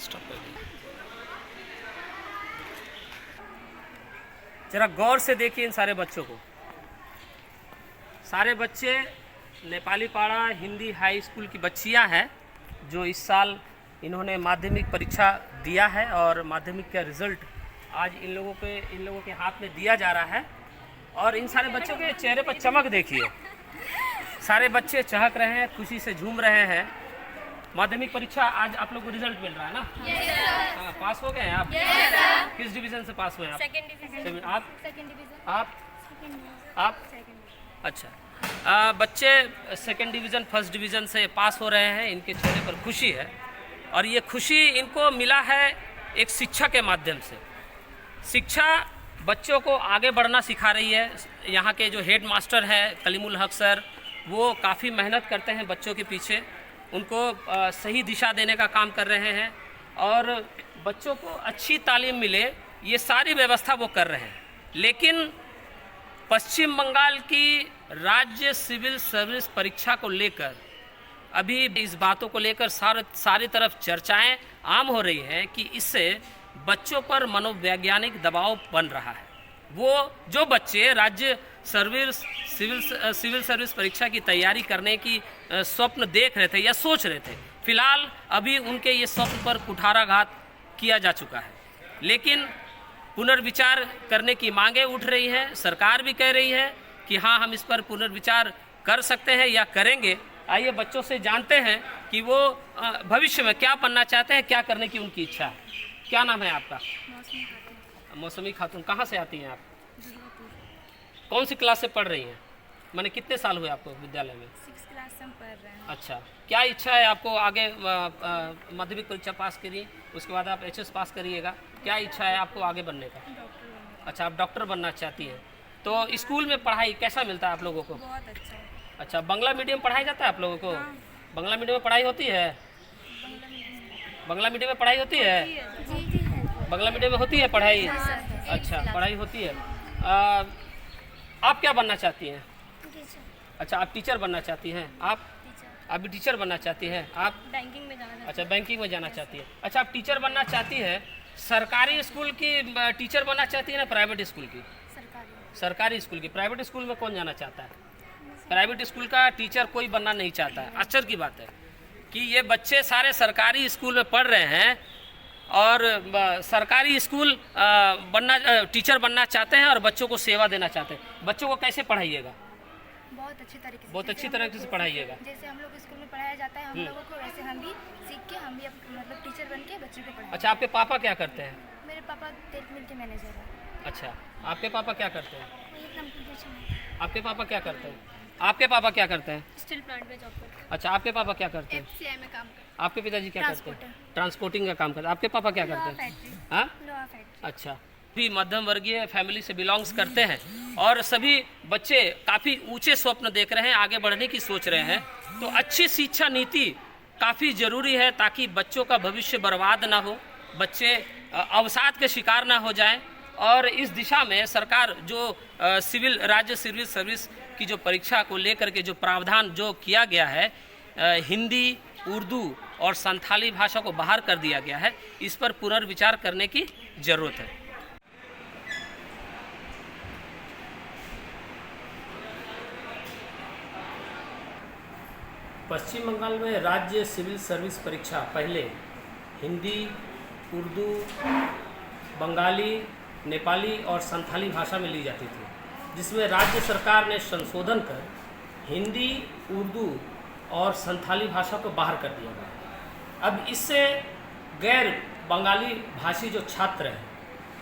Stop कर दिया। जरा गौर से देखिए इन सारे बच्चों को। सारे बच्चे नेपाली पाड़ा हिंदी हाई स्कूल की बच्चियां हैं जो इस साल इन्होंने माध्यमिक परीक्षा दिया है और माध्यमिक का रिजल्ट आज इन लोगों के हाथ में दिया जा रहा है। और इन सारे बच्चों के चेहरे पर चमक देखिए, सारे बच्चे चहक रहे हैं, खुशी से झूम रहे हैं। माध्यमिक परीक्षा आज आप लोग को रिजल्ट मिल रहा है ना? हाँ, पास हो गए हैं आप? किस डिवीजन से पास हुए हैं आप? Second division. आप? Second division. आप? अच्छा, बच्चे सेकंड डिवीज़न फर्स्ट डिवीज़न से पास हो रहे हैं। इनके चेहरे पर खुशी है और ये खुशी इनको मिला है एक शिक्षा के माध्यम से। शिक्षा बच्चों को आगे बढ़ना सिखा रही है। यहाँ के जो हेड मास्टर हैं कलीमुल हक सर, वो काफ़ी मेहनत करते हैं बच्चों के पीछे, उनको सही दिशा देने का काम कर रहे हैं और बच्चों को अच्छी तालीम मिले ये सारी व्यवस्था वो कर रहे हैं। लेकिन पश्चिम बंगाल की राज्य सिविल सर्विस परीक्षा को लेकर अभी इस बातों को लेकर सारी तरफ चर्चाएं आम हो रही हैं कि इससे बच्चों पर मनोवैज्ञानिक दबाव बन रहा है। वो जो बच्चे राज्य सिविल सर्विस परीक्षा की तैयारी करने की स्वप्न देख रहे थे या सोच रहे थे, फिलहाल अभी उनके ये स्वप्न पर कुठाराघात किया जा चुका है। लेकिन पुनर्विचार करने की मांगें उठ रही हैं। सरकार भी कह रही है कि हाँ, हम इस पर पुनर्विचार कर सकते हैं या करेंगे। आइए बच्चों से जानते हैं कि वो भविष्य में क्या बनना चाहते हैं, क्या करने की उनकी इच्छा है। क्या नाम है आपका? मौसमी खातून। कहाँ से आती हैं आप? कौन सी क्लास से पढ़ रही हैं? मैंने कितने साल हुए आपको विद्यालय में? 6th क्लास से हम पढ़ रहे हैं। अच्छा, क्या इच्छा है आपको? आगे माध्यमिक परीक्षा पास करिए, उसके बाद आप HS पास करिएगा। क्या इच्छा है आपको आगे बनने का? डॉक्टर। अच्छा, आप डॉक्टर बनना चाहती हैं। तो स्कूल में पढ़ाई कैसा मिलता है आप लोगों को? बहुत अच्छा है। अच्छा, बांग्ला मीडियम पढ़ाई जाता है आप लोगों को? हाँ। बांग्ला मीडियम में पढ़ाई होती है? बांग्ला मीडियम में पढ़ाई होती है? जी है। बांग्ला मीडियम में होती है पढ़ाई? अच्छा, पढ़ाई होती है। आप क्या बनना चाहती हैं? अच्छा, आप टीचर बनना चाहती हैं। आप भी टीचर बनना चाहती हैं? आप बैंकिंग में जाना। अच्छा, बैंकिंग में जाना चाहती है। अच्छा, आप टीचर बनना चाहती है, सरकारी स्कूल की टीचर बनना चाहती है ना प्राइवेट स्कूल की? सरकारी स्कूल की। प्राइवेट स्कूल में कौन जाना चाहता है? प्राइवेट स्कूल का टीचर कोई बनना नहीं चाहता है। आश्चर्य की बात है कि ये बच्चे सारे सरकारी स्कूल में पढ़ रहे हैं और सरकारी स्कूल टीचर बनना चाहते हैं और बच्चों को सेवा देना चाहते हैं। बच्चों को कैसे पढ़ाइएगा? बहुत अच्छी तरीके से। बहुत अच्छी तरीके से पढ़ाइएगा। जैसे हम लोग स्कूल में पढ़ाया जाता है हम लोगों को, वैसे हम भी सीख के हम भी मतलब टीचर बन के बच्चों को पढ़ाएं। अच्छा, आपके पापा क्या करते हैं? मेरे पापा तेल मिल के मैनेजर है। अच्छा, आपके पापा क्या करते हैं? आपके पापा क्या करते हैं? आपके पापा क्या करते हैं? स्टील प्लांट में जॉब करते हैं। अच्छा, आपके पापा क्या करते हैं? FCI में काम करते हैं। आपके पिताजी क्या करते हैं? ट्रांसपोर्टिंग का काम करते हैं। आपके पापा क्या करते हैं? हाँ, अच्छा। भी मध्यम वर्गीय फैमिली से बिलोंग्स करते हैं और सभी बच्चे काफ़ी ऊंचे स्वप्न देख रहे हैं, आगे बढ़ने की सोच रहे हैं। तो अच्छी शिक्षा नीति काफ़ी ज़रूरी है ताकि बच्चों का भविष्य बर्बाद ना हो, बच्चे अवसाद के शिकार ना हो जाएं। और इस दिशा में सरकार जो राज्य सिविल सर्विस की जो परीक्षा को लेकर के जो प्रावधान जो किया गया है, हिंदी, उर्दू और संथाली भाषा को बाहर कर दिया गया है, इस पर पुनर्विचार करने की ज़रूरत है। पश्चिम बंगाल में राज्य सिविल सर्विस परीक्षा पहले हिंदी, उर्दू, बंगाली, नेपाली और संथाली भाषा में ली जाती थी, जिसमें राज्य सरकार ने संशोधन कर हिंदी, उर्दू और संथाली भाषा को बाहर कर दिया गया। अब इससे गैर बंगाली भाषी जो छात्र हैं,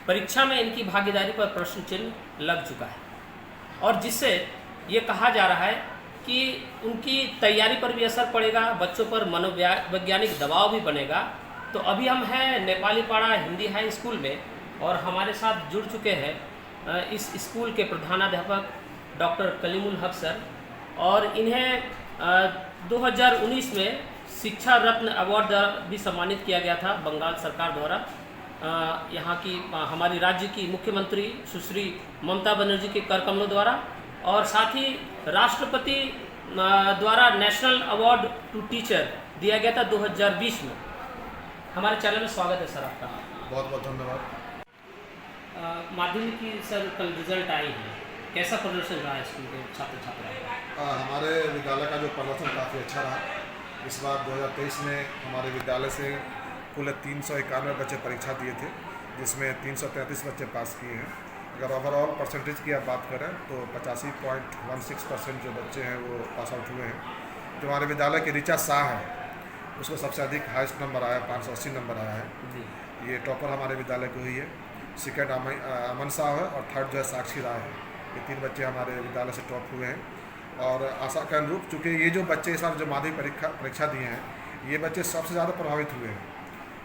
परीक्षा में इनकी भागीदारी पर प्रश्न चिन्ह लग चुका है और जिससे ये कहा जा रहा है कि उनकी तैयारी पर भी असर पड़ेगा, बच्चों पर मनोवैज्ञानिक दबाव भी बनेगा। तो अभी हम हैं नेपाली पाड़ा हिंदी हाई स्कूल में और हमारे साथ जुड़ चुके हैं इस स्कूल के प्रधानाध्यापक डॉक्टर कलीमुल हक सर, और इन्हें 2019 में शिक्षा रत्न अवार्ड द्वारा भी सम्मानित किया गया था बंगाल सरकार द्वारा। यहाँ की हमारी राज्य की मुख्यमंत्री सुश्री ममता बनर्जी के कर कमलों द्वारा, और साथ ही राष्ट्रपति द्वारा नेशनल अवार्ड टू टीचर दिया गया था 2020 में। हमारे चैनल में स्वागत है सर आपका। बहुत बहुत धन्यवाद। माध्यमिक की सर कल रिजल्ट आई है, कैसा प्रदर्शन रहा है स्कूल के छात्र छात्राओं का? हमारे विद्यालय का जो प्रदर्शन काफ़ी अच्छा रहा। इस बार 2023 में हमारे विद्यालय से कुल 391 बच्चे परीक्षा दिए थे, जिसमें 333 बच्चे पास किए हैं। अगर ओवरऑल परसेंटेज की आप बात करें तो 85.16% जो बच्चे हैं वो पास आउट हुए हैं। जो हमारे विद्यालय की ऋचा शाह है, उसको सबसे अधिक हाईएस्ट नंबर आया, 580 नंबर आया है। ये टॉपर हमारे विद्यालय की हुई है। सेकेंड अमन शाह है और थर्ड जो है साक्षी राय है। ये 3 बच्चे हमारे विद्यालय से टॉप हुए हैं। और आशा के अनुरूप, चूँकि ये जो बच्चे इस बार जो माध्यमिक परीक्षा दिए हैं, ये बच्चे सबसे ज़्यादा प्रभावित हुए हैं।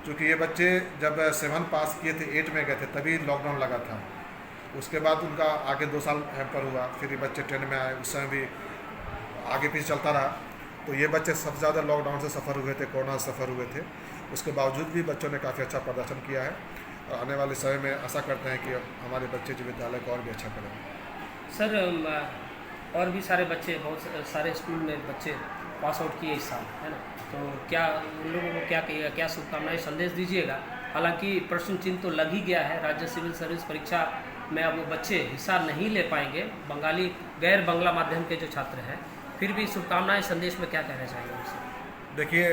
क्योंकि ये बच्चे जब 7 पास किए थे, 8 में गए थे, तभी लॉकडाउन लगा था। उसके बाद उनका आगे 2 साल हैम्पर हुआ, फिर ये बच्चे 10 में आए, उस समय भी आगे पीछे चलता रहा। तो ये बच्चे सबसे ज़्यादा लॉकडाउन से सफ़र हुए थे, कोरोना से सफ़र हुए थे। उसके बावजूद भी बच्चों ने काफ़ी अच्छा प्रदर्शन किया है और आने वाले समय में आशा करते हैं कि हमारे बच्चे जो विद्यालय को और भी अच्छा करेंगे। सर और भी सारे बच्चे, बहुत सारे स्कूल में बच्चे पास आउट किए इस साल, है ना? तो क्या उन लोगों को क्या कहिएगा, क्या शुभकामनाएं संदेश दीजिएगा? हालांकि प्रश्न चिन्ह तो लग ही गया है, राज्य सिविल सर्विस परीक्षा में अब वो बच्चे हिस्सा नहीं ले पाएंगे, बंगाली गैर बांग्ला माध्यम के जो छात्र हैं। फिर भी शुभकामनाएं संदेश में क्या कहना चाहेंगे उनसे? देखिए,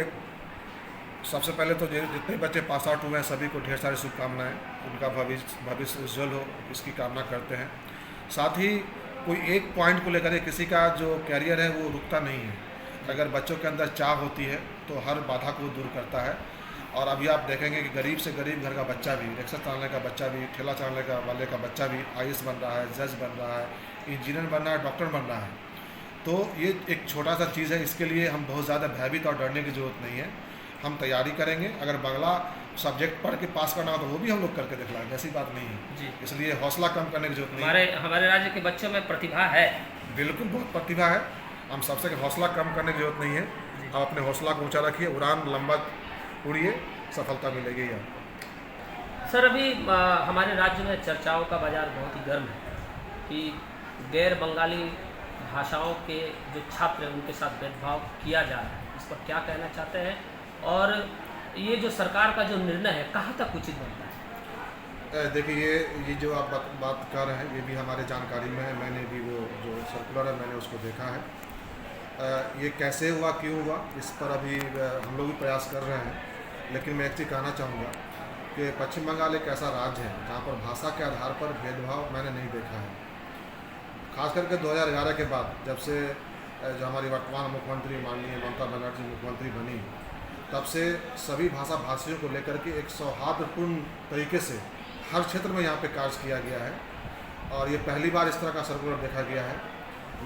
सबसे पहले तो जितने बच्चे पास आउट हुए हैं सभी को ढेर सारी शुभकामनाएं। उनका भविष्य उज्जवल हो, इसकी कामना करते हैं। साथ ही कोई एक पॉइंट को लेकर किसी का जो कैरियर है वो रुकता नहीं है। अगर बच्चों के अंदर चाह होती है तो हर बाधा को दूर करता है। और अभी आप देखेंगे कि गरीब से गरीब घर का बच्चा भी, रिक्शा चलाने का बच्चा भी, ठेला चलाने का वाले का बच्चा भी IAS बन रहा है, जज बन रहा है, इंजीनियर बन रहा है, डॉक्टर बन रहा है। तो ये एक छोटा सा चीज़ है, इसके लिए हम बहुत ज़्यादा भयभीत और डरने की ज़रूरत नहीं है। हम तैयारी करेंगे। अगर बांग्ला सब्जेक्ट पढ़ के पास करना हो तो वो भी हम लोग करके दिखलाएंगे, ऐसी बात नहीं है जी। इसलिए हौसला कम करने की जरूरत नहीं है। हमारे राज्य के बच्चों में प्रतिभा है, बिल्कुल बहुत प्रतिभा है। हम सबसे हौसला कम करने की जरूरत नहीं है। आप अपने हौसला को ऊँचा रखिए, उड़ान लंबा उड़िए, सफलता मिलेगी आपको। सर अभी हमारे राज्य में चर्चाओं का बाजार बहुत ही गर्म है कि गैर बंगाली भाषाओं के जो छात्र हैं उनके साथ भेदभाव किया जा रहा है। इस पर क्या कहना चाहते हैं और ये जो सरकार का जो निर्णय है कहाँ तक उचित बनता है? देखिए, ये जो आप बात कर रहे हैं ये भी हमारे जानकारी में है। मैंने भी वो जो सर्कुलर है मैंने उसको देखा है। ये कैसे हुआ, क्यों हुआ, इस पर अभी हम लोग भी प्रयास कर रहे हैं। लेकिन मैं एक चीज़ कहना चाहूँगा कि पश्चिम बंगाल एक ऐसा राज्य है जहाँ पर भाषा के आधार पर भेदभाव मैंने नहीं देखा है। खास करके 2011 के बाद, जब से जो हमारी वर्तमान मुख्यमंत्री माननीय ममता बनर्जी मुख्यमंत्री बनी, तब से सभी भाषा भाषियों को लेकर के एक सौहार्दपूर्ण तरीके से हर क्षेत्र में यहाँ पे कार्य किया गया है। और ये पहली बार इस तरह का सर्कुलर देखा गया है।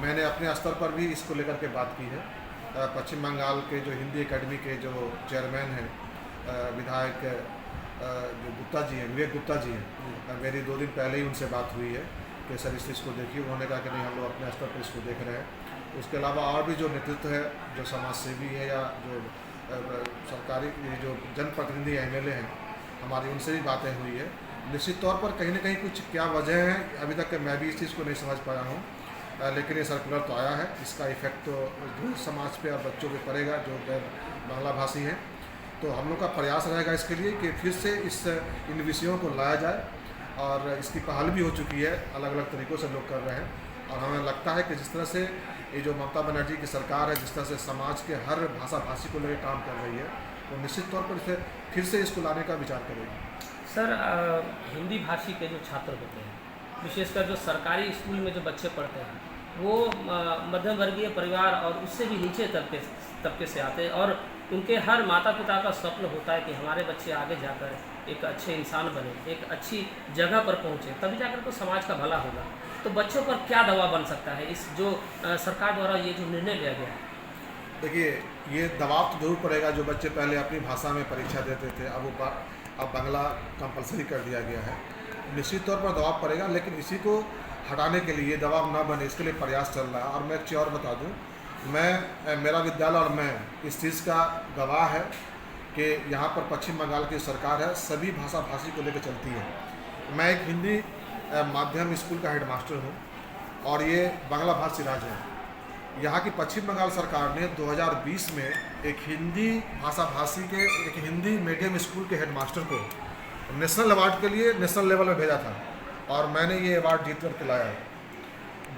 मैंने अपने स्तर पर भी इसको लेकर के बात की है। पश्चिम बंगाल के जो हिंदी एकेडमी के जो चेयरमैन हैं, विधायक जो गुप्ता जी हैं, विवेक गुप्ता जी हैं, मेरी 2 दिन पहले ही उनसे बात हुई है कि सर इस चीज़ को देखिए। उन्होंने कहा कि नहीं, हम लोग अपने स्तर पर इसको देख रहे हैं। उसके अलावा और भी जो नेतृत्व है, जो समाजसेवी है या जो सरकारी जो जनप्रतिनिधि MLA हैं, हमारी उनसे भी बातें हुई है। निश्चित तौर पर कहीं ना कहीं कुछ क्या वजह है, अभी तक मैं भी इस चीज़ को नहीं समझ पाया हूँ। लेकिन ये सर्कुलर तो आया है, इसका इफेक्ट तो जो समाज पे और बच्चों पे पड़ेगा जो बांग्ला भाषी हैं। तो हम लोग का प्रयास रहेगा इसके लिए कि फिर से इन विषयों को लाया जाए। और इसकी पहल भी हो चुकी है, अलग अलग तरीक़ों से लोग कर रहे हैं। और हमें लगता है कि जिस तरह से ये जो ममता बनर्जी की सरकार है, जिस तरह से समाज के हर भाषा भाषी को लेकर काम कर रही है, वो निश्चित तौर पर इसे फिर से इसको लाने का विचार करेगी। सर हिंदी भाषी के जो छात्र होते हैं, विशेषकर जो सरकारी स्कूल में जो बच्चे पढ़ते हैं, वो मध्यम वर्गीय परिवार और उससे भी नीचे तबके से आते हैं और उनके हर माता पिता का स्वप्न होता है कि हमारे बच्चे आगे जाकर एक अच्छे इंसान बने, एक अच्छी जगह पर पहुँचे, तभी जाकर तो समाज का भला होगा। तो बच्चों पर क्या दबाव बन सकता है इस जो सरकार द्वारा ये जो निर्णय लिया गया है? देखिए, ये दबाव तो जरूर पड़ेगा। जो बच्चे पहले अपनी भाषा में परीक्षा देते थे, अब बांग्ला कंपलसरी कर दिया गया है। निश्चित तौर पर दबाव पड़ेगा, लेकिन इसी को हटाने के लिए, दबाव न बने इसके लिए प्रयास चल रहा है। और मैं एक चीज़ और बता दूं, मेरा विद्यालय और मैं इस चीज़ का गवाह है कि यहाँ पर पश्चिम बंगाल की सरकार है, सभी भाषा भाषी को लेकर चलती है। मैं एक हिंदी माध्यम स्कूल का हेडमास्टर हूँ और ये बांग्ला भाषी राज्य है। यहाँ की पश्चिम बंगाल सरकार ने 2020 में एक हिंदी भाषा भाषी के एक हिंदी मीडियम स्कूल के हेडमास्टर को नेशनल अवार्ड के लिए नेशनल लेवल में भेजा था और मैंने ये अवार्ड जीत कर के लाया।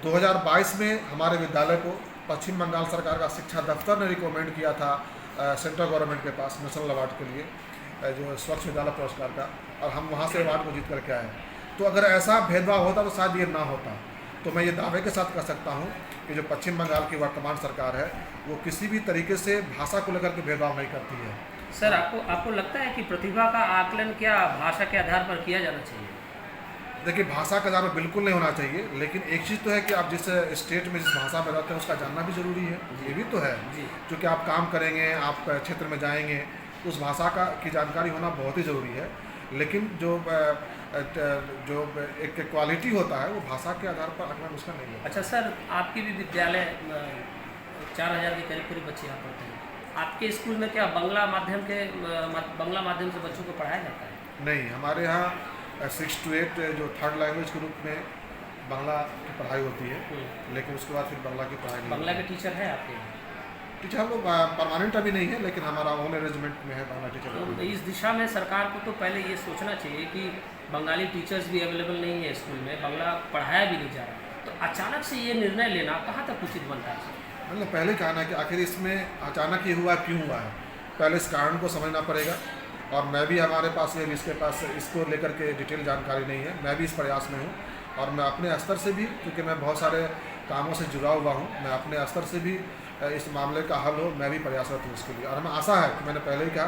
2022 में हमारे विद्यालय को पश्चिम बंगाल सरकार का शिक्षा दफ्तर ने रिकमेंड किया था सेंट्रल गवर्नमेंट के पास नेशनल अवार्ड के लिए, जो स्वच्छ विद्यालय पुरस्कार का, और हम वहाँ से अवार्ड को जीत करके आए। तो अगर ऐसा भेदभाव होता तो शायद ये ना होता। तो मैं ये दावे के साथ कह सकता हूँ कि जो पश्चिम बंगाल की वर्तमान सरकार है वो किसी भी तरीके से भाषा को लेकर के भेदभाव नहीं करती है। सर, आपको लगता है कि प्रतिभा का आकलन क्या भाषा के आधार पर किया जाना चाहिए? देखिए, भाषा का आधार पर बिल्कुल नहीं होना चाहिए, लेकिन एक चीज़ तो है कि आप जिस स्टेट में जिस भाषा में रहते हैं उसका जानना भी ज़रूरी है। ये भी तो है क्योंकि आप काम करेंगे, आप क्षेत्र में जाएंगे, उस भाषा की जानकारी होना बहुत ही ज़रूरी है। लेकिन जो एक क्वालिटी होता है वो भाषा के आधार पर आकलन उसका नहीं है। अच्छा सर, आपकी भी विद्यालय 4000 के करीब बच्चे यहाँ पढ़ते हैं। आपके स्कूल में क्या बांग्ला माध्यम से बच्चों को पढ़ाया जाता है? नहीं, हमारे यहाँ 6 to 8 जो थर्ड लैंग्वेज के रूप में बांग्ला की पढ़ाई होती है, लेकिन उसके बाद फिर बांग्ला की पढ़ाई नहीं। बांग्ला के टीचर है आपके यहाँ? टीचर हम लोग परमानेंट अभी नहीं है, लेकिन हमारा ओन अरेंजमेंट में है बांग्ला टीचर। तो इस दिशा में सरकार को तो पहले ये सोचना चाहिए कि बंगाली टीचर्स भी अवेलेबल नहीं है स्कूल में, बांग्ला पढ़ाया भी नहीं जा रहा, तो अचानक से ये निर्णय लेना कहाँ तक उचित बनता है? मैंने पहले कहा ना कि आखिर इसमें अचानक ये हुआ क्यों हुआ है, पहले इस कारण को समझना पड़ेगा। और मैं भी, हमारे पास ये इसके पास इसको लेकर के डिटेल जानकारी नहीं है, मैं भी इस प्रयास में हूँ और मैं अपने स्तर से भी, क्योंकि मैं बहुत सारे कामों से जुड़ा हुआ हूँ, मैं अपने स्तर से भी इस मामले का हल हो मैं भी प्रयासरत हूँ इसके लिए। और हमें आशा है कि मैंने पहले ही कहा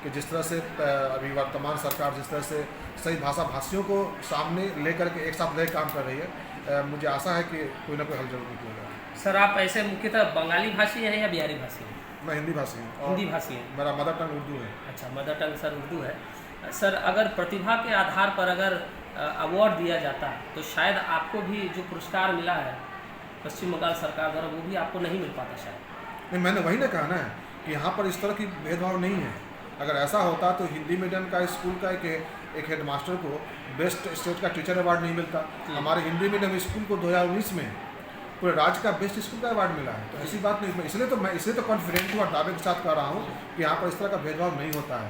कि जिस तरह से अभी वर्तमान सरकार जिस तरह से सही भाषा भाषियों को सामने लेकर के एक साथ ले काम कर रही है, मुझे आशा है कि कोई ना कोई हल जरूर निकलेगा। सर, आप ऐसे मुख्यतः बंगाली भाषी हैं या बिहारी भाषी हैं? मैं हिंदी भाषी हूँ। हिंदी भाषी हैं? मेरा मदर टंग उर्दू है। अच्छा, मदर टंग सर उर्दू है। सर, अगर प्रतिभा के आधार पर अगर अवार्ड दिया जाता तो शायद आपको भी जो पुरस्कार मिला है पश्चिम बंगाल सरकार द्वारा वो भी आपको नहीं मिल पाता शायद। नहीं, मैंने वही ना कहा ना कि यहाँ पर इस तरह की भेदभाव नहीं है। अगर ऐसा होता तो हिंदी मीडियम का स्कूल का एक हेडमास्टर को बेस्ट स्टेट का टीचर अवार्ड नहीं मिलता। हमारे हिंदी मीडियम स्कूल को 2019 में पूरे राज्य का बेस्ट स्कूल का अवार्ड मिला है। तो ऐसी बात नहीं, इसलिए तो कॉन्फिडेंट हूँ और दावे के साथ कह रहा हूँ कि यहाँ पर इस तरह का भेदभाव नहीं होता है।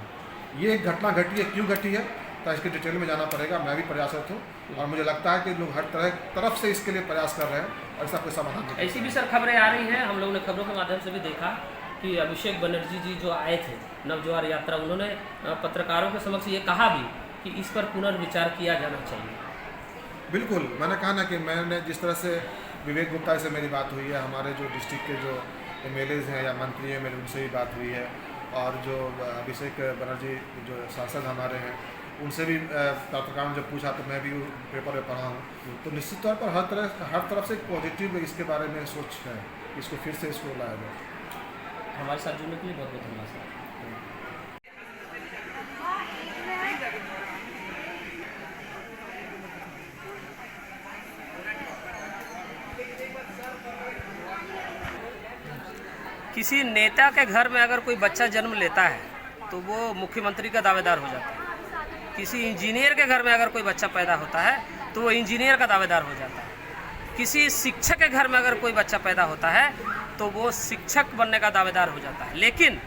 ये एक घटना घटी है, क्यों घटी है तो इसके डिटेल में जाना पड़ेगा। मैं भी प्रयासरत हूँ और मुझे लगता है कि लोग हर तरफ से इसके लिए प्रयास कर रहे हैं और इसका कोई समाधान। ऐसी भी सर खबरें आ रही हैं, हम लोगों ने खबरों के माध्यम से भी देखा कि अभिषेक बनर्जी जी जो आए थे नवजवार यात्रा, उन्होंने पत्रकारों के समक्ष ये कहा भी कि इस पर पुनर्विचार किया जाना चाहिए। बिल्कुल, मैंने कहा ना कि मैंने जिस तरह से विवेक गुप्ता से मेरी बात हुई है, हमारे जो डिस्ट्रिक्ट के जो MLAs हैं या मंत्री हैं, मेरी उनसे भी बात हुई है, और जो अभिषेक बनर्जी जो सांसद हमारे हैं उनसे भी पत्रकारों ने जब पूछा तो मैं भी पेपर में पढ़ा हूँ। तो निश्चित तौर पर हर तरफ से एक पॉजिटिव इसके बारे में सोच है, इसको फिर से इसको लाया जाए। हमारे साथ जुड़ने के लिए बहुत बहुत धन्यवाद सर। किसी नेता के घर में अगर कोई बच्चा जन्म लेता है तो वो मुख्यमंत्री का दावेदार हो जाता है। किसी इंजीनियर के घर में अगर कोई बच्चा पैदा होता है तो वो इंजीनियर का दावेदार हो जाता है। किसी शिक्षक के घर में अगर कोई बच्चा पैदा होता है तो वो शिक्षक बनने का दावेदार हो जाता है। लेकिन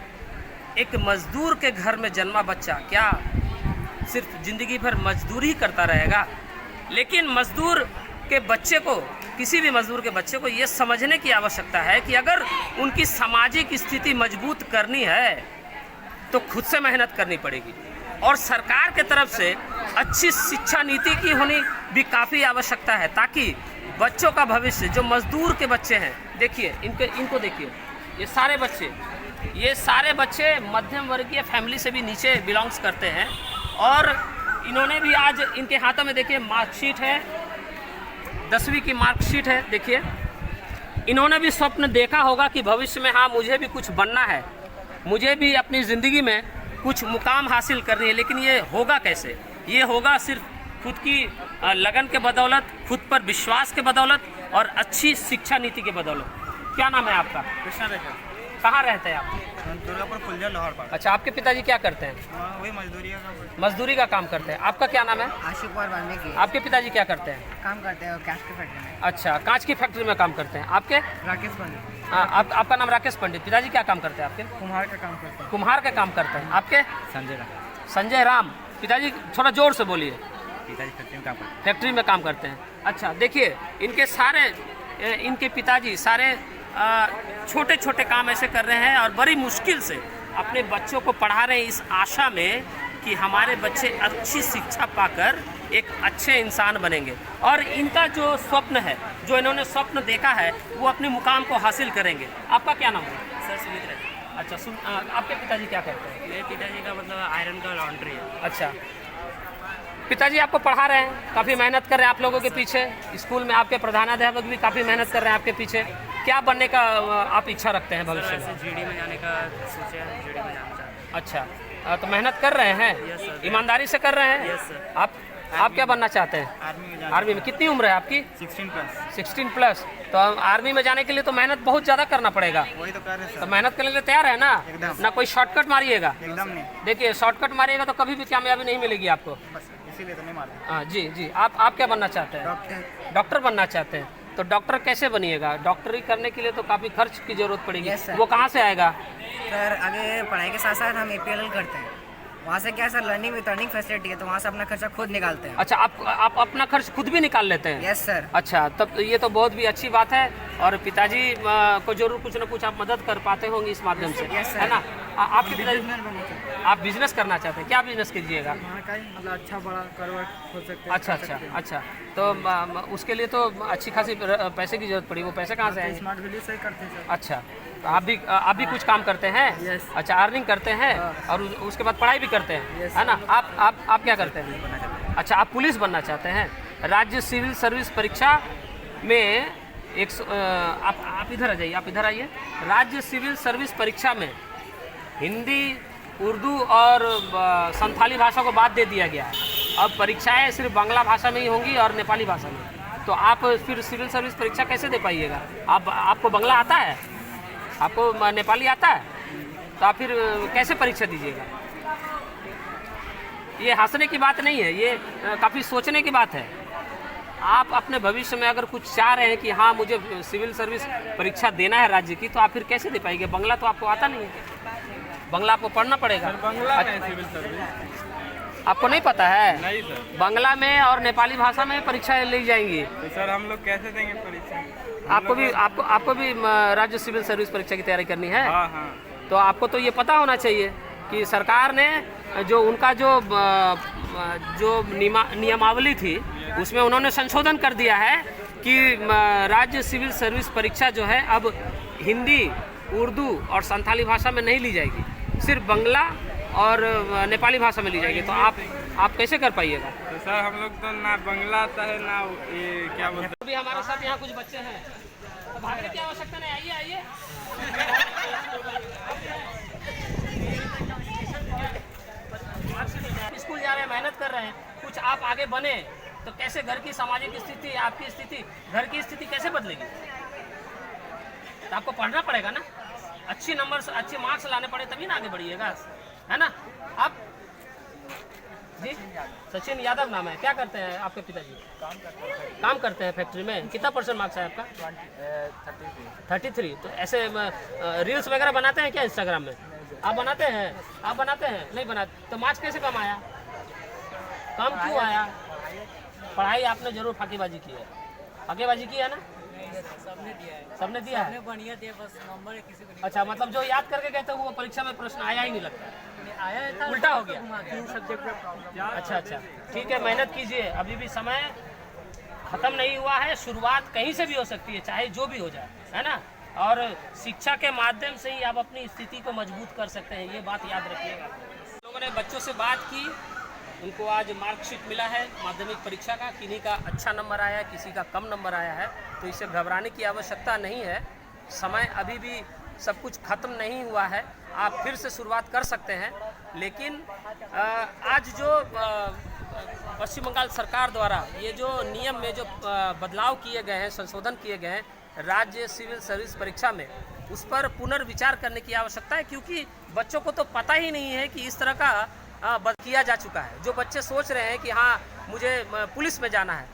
एक मजदूर के घर में जन्मा बच्चा क्या सिर्फ ज़िंदगी भर मजदूरी करता रहेगा? लेकिन मजदूर के बच्चे को, किसी भी मजदूर के बच्चे को ये समझने की आवश्यकता है कि अगर उनकी सामाजिक स्थिति मजबूत करनी है तो खुद से मेहनत करनी पड़ेगी। और सरकार के तरफ से अच्छी शिक्षा नीति की होनी भी काफ़ी आवश्यकता है, ताकि बच्चों का भविष्य, जो मजदूर के बच्चे हैं, देखिए इनको देखिए, ये सारे बच्चे मध्यम वर्गीय फैमिली से भी नीचे बिलोंग्स करते हैं। और इन्होंने भी आज इनके हाथों में देखिए मार्कशीट है, 10वीं की मार्कशीट है। देखिए, इन्होंने भी स्वप्न देखा होगा कि भविष्य में हाँ मुझे भी कुछ बनना है, मुझे भी अपनी ज़िंदगी में कुछ मुकाम हासिल करनी है। लेकिन ये होगा कैसे? ये होगा सिर्फ खुद की लगन के बदौलत, खुद पर विश्वास के बदौलत और अच्छी शिक्षा नीति के बदौलत। क्या नाम है आपका? कृष्णा रेखा। कहाँ रहते हैं आप? दुर्गापुर फुलझर लाहौर। अच्छा, आपके पिताजी क्या करते हैं? वही मजदूरी का काम करते हैं। आपका क्या नाम है? आशिक कुमार वाल्मीकि। आपके पिताजी क्या करते हैं? काम करते हैं कांच की फैक्ट्री में। अच्छा, कांच की फैक्ट्री में काम करते हैं। आपके? राकेश पांडे। आपका नाम राकेश पंडित। पिताजी क्या काम करते हैं आपके? कुम्हार का काम करते हैं। कुम्हार का काम करते हैं। आपके? संजय का। संजय राम। पिताजी थोड़ा जोर से बोलिए। पिताजी फैक्ट्री में काम करते हैं। फैक्ट्री में काम करते हैं। अच्छा, देखिए इनके पिताजी सारे छोटे छोटे काम ऐसे कर रहे हैं और बड़ी मुश्किल से अपने बच्चों को पढ़ा रहे हैं, इस आशा में कि हमारे बच्चे अच्छी शिक्षा पाकर एक अच्छे इंसान बनेंगे और इनका जो स्वप्न है, जो इन्होंने स्वप्न देखा है, वो अपने मुकाम को हासिल करेंगे। आपका क्या नाम है? सर सुमित राय। अच्छा, आपके पिताजी क्या करते हैं? मेरे पिताजी का मतलब आयरन का लॉन्ड्री है। अच्छा, पिताजी आपको पढ़ा रहे हैं, काफ़ी मेहनत कर रहे हैं आप लोगों के पीछे। स्कूल में आपके प्रधानाध्यापक भी काफ़ी मेहनत कर रहे हैं आपके पीछे। क्या बनने का आप इच्छा रखते हैं भविष्य में? जीडी में जाने का सोचा है, जीडी में जाना चाहते हैं। अच्छा, तो मेहनत कर रहे हैं, Yes, sir. ईमानदारी से कर रहे हैं। Yes, sir. आप क्या बनना चाहते हैं? आर्मी में जाना। आर्मी में? कितनी उम्र है आपकी? 16+। 16+। तो आर्मी में जाने के लिए तो मेहनत बहुत ज़्यादा करना पड़ेगा। वही तो कर रहे हैं तो सर। मेहनत करने के लिए तैयार है ना? एकदम। ना कोई शॉर्टकट मारिएगा। एकदम नहीं। देखिए, शॉर्टकट मारिएगा तो कभी भी कामयाबी नहीं मिलेगी आपको। बस इसीलिए तो नहीं मालूम। हाँ जी जी। आप क्या बनना चाहते हैं? डॉक्टर। डॉक्टर बनना चाहते हैं। तो डॉक्टर कैसे बनिएगा? डॉक्टरी करने के लिए तो काफ़ी खर्च की ज़रूरत पड़ेगी। Yes, sir. वो कहाँ से आएगा? सर आगे पढ़ाई के साथ साथ हम APLL करते हैं। वहाँ से क्या sir learning with earning facility है, तो वहाँ से अपना खर्चा खुद निकालते हैं। अच्छा, आप अपना खर्च खुद भी निकाल लेते हैं? Yes sir. अच्छा, तब तो ये तो बहुत भी अच्छी बात है और पिताजी को जरूर कुछ ना कुछ आप मदद कर पाते होंगे इस माध्यम से, Yes, sir. है ना? आपके पिताजी आप बिजनेस करना चाहते हैं? क्या बिजनेस कीजिएगा? मतलब अच्छा बड़ा कारोबार हो सकते हैं। अच्छा। तो उसके लिए तो अच्छी खासी पैसे की जरूरत पड़ी। वो पैसे कहाँ से आएंगे? स्मार्ट वैल्यू से ही करते हैं सर। अच्छा, तो आप भी कुछ काम करते हैं? Yes. अच्छा, अर्निंग करते हैं और उसके बाद पढ़ाई भी करते हैं, है ना? आप क्या करते हैं? अच्छा, आप पुलिस बनना चाहते हैं। राज्य सिविल सर्विस परीक्षा में आप इधर आ जाइए, आप इधर आइए। राज्य सिविल सर्विस परीक्षा में हिंदी, उर्दू और संथाली भाषा को बाद दे दिया गया है। अब परीक्षाएं सिर्फ बांग्ला भाषा में ही होंगी और नेपाली भाषा में। तो आप फिर सिविल सर्विस परीक्षा कैसे दे पाइएगा? आपको बांग्ला आता है? आपको नेपाली आता है? तो आप फिर कैसे परीक्षा दीजिएगा? ये हंसने की बात नहीं है, ये काफ़ी सोचने की बात है। आप अपने भविष्य में अगर कुछ चाह रहे हैं कि हाँ मुझे सिविल सर्विस परीक्षा देना है राज्य की, तो आप फिर कैसे दे पाएंगे? बांग्ला तो आपको आता नहीं है, बांग्ला आपको पढ़ना पड़ेगा। बांग्ला में सिविल सर्विस आपको नहीं पता है? नहीं सर। बांग्ला में और नेपाली भाषा में परीक्षा ली जाएंगी। तो सर हम लोग कैसे देंगे परीक्षा? आपको भी राज्य सिविल सर्विस परीक्षा की तैयारी करनी है। हाँ। तो आपको तो ये पता होना चाहिए कि सरकार ने जो उनका जो नियमावली थी उसमें उन्होंने संशोधन कर दिया है कि राज्य सिविल सर्विस परीक्षा जो है अब हिंदी, उर्दू और संथाली भाषा में नहीं ली जाएगी, सिर्फ बांग्ला और नेपाली भाषा में ली जाएगी। तो आप कैसे कर पाइएगा? तो सर हम लोग तो ना बांग्ला आता है ना ये क्या बोलते हैं। अभी हमारे साथ यहाँ कुछ बच्चे हैं, तो भागने की आवश्यकता नहीं। आइए स्कूल जा रहे हैं, मेहनत कर रहे हैं, कुछ आप आगे बने तो कैसे घर की सामाजिक स्थिति, आपकी स्थिति, घर की स्थिति कैसे बदलेगी? तो आपको पढ़ना पड़ेगा ना, अच्छे नंबर से अच्छे मार्क्स लाने पड़े तभी ना आगे बढ़िएगा, है ना? आप जी सचिन यादव नाम है। क्या करते हैं आपके पिताजी? काम करते हैं फैक्ट्री में। कितना % मार्क्स है आपका? 33। तो ऐसे रील्स वगैरह बनाते हैं क्या इंस्टाग्राम में? आप बनाते हैं? नहीं बनाते तो मार्क्स कैसे कम आया? कम क्यों आया? पढ़ाई आपने जरूर फाकीबाजी की है। फाकीबाजी की है ना? सबने दिया है। बढ़िया दिया, बस नंबर किसी को अच्छा, मतलब जो याद करके गए थे वो परीक्षा में प्रश्न आया ही नहीं लगता, आया था, उल्टा हो गया। अच्छा, ठीक है, मेहनत कीजिए, अभी भी समय ख़त्म नहीं हुआ है। शुरुआत कहीं से भी हो सकती है, चाहे जो भी हो जाए, है ना? और शिक्षा के माध्यम से ही आप अपनी स्थिति को मजबूत कर सकते हैं, ये बात याद रखिएगा। लोगों ने बच्चों से बात की, उनको आज मार्कशीट मिला है माध्यमिक परीक्षा का। किन्हीं का अच्छा नंबर आया है, किसी का कम नंबर आया है, तो इससे घबराने की आवश्यकता नहीं है। समय अभी भी सब कुछ ख़त्म नहीं हुआ है, आप फिर से शुरुआत कर सकते हैं। लेकिन आज जो पश्चिम बंगाल सरकार द्वारा ये जो नियम में जो बदलाव किए गए हैं, संशोधन किए गए हैं राज्य सिविल सर्विस परीक्षा में, उस पर पुनर्विचार करने की आवश्यकता है, क्योंकि बच्चों को तो पता ही नहीं है कि इस तरह का किया जा चुका है। जो बच्चे सोच रहे हैं कि हाँ मुझे पुलिस में जाना है,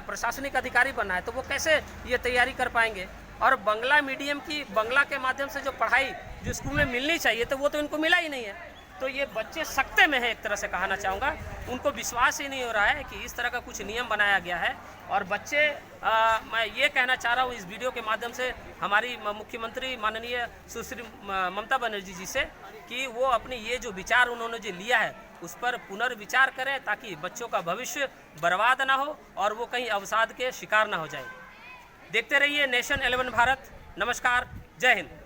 प्रशासनिक अधिकारी बनना है, तो वो कैसे ये तैयारी कर पाएंगे? और बांग्ला मीडियम की बांग्ला के माध्यम से जो पढ़ाई जो स्कूल में मिलनी चाहिए तो वो तो इनको मिला ही नहीं है। तो ये बच्चे सकते में है, एक तरह से कहना चाहूँगा। उनको विश्वास ही नहीं हो रहा है कि इस तरह का कुछ नियम बनाया गया है। और बच्चे मैं ये कहना चाह रहा हूँ इस वीडियो के माध्यम से हमारी मुख्यमंत्री माननीय सुश्री ममता बनर्जी जी से कि वो अपनी ये जो विचार उन्होंने जो लिया है उस पर पुनर्विचार करें, ताकि बच्चों का भविष्य बर्बाद ना हो और वो कहीं अवसाद के शिकार ना हो जाए। देखते रहिए नेशन 11 भारत। नमस्कार, जय हिंद।